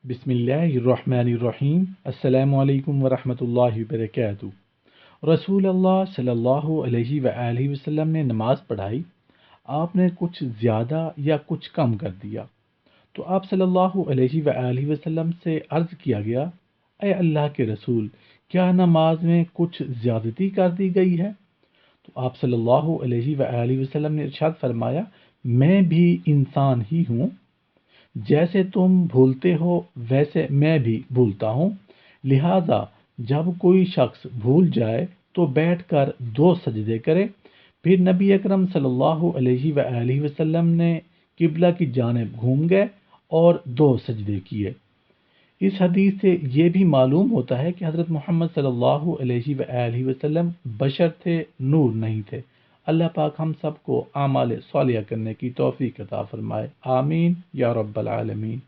बिस्मिल्लाहिर्रहमानिर्रहीम। अस्सलामुअलैकुम वरहमतुल्लाहि वबरकातुहू। रसूल अल्लाह सल्लल्लाहु अलैहि वआलिहि वसल्लम ने नमाज़ पढ़ाई। आपने कुछ ज़्यादा या कुछ कम कर दिया तो आप सल्लल्लाहु अलैहि वआलिहि वसल्लम से अर्ज़ किया गया, ए अल्लाह के रसूल, क्या नमाज में कुछ ज़्यादती कर दी गई है? तो आप सल्लल्लाहु अलैहि वआलिहि वसल्लम ने इरशाद फरमाया, मैं भी इंसान ही हूँ, जैसे तुम भूलते हो वैसे मैं भी भूलता हूँ। लिहाजा जब कोई शख्स भूल जाए तो बैठकर 2 सजदे करे। फिर नबी अकरम सल्लल्लाहु अलैहि वआलिहि वसल्लम ने किबला की जानिब घूम गए और 2 सजदे किए। इस हदीस से ये भी मालूम होता है कि हज़रत मोहम्मद सल्लल्लाहु अलैहि वआलिहि वसल्लम बशर थे, नूर नहीं थे। अल्लाह पाक हम सबको आमाल सालिहा करने की तौफीक अता फरमाए। आमीन या रब्बल आलमीन।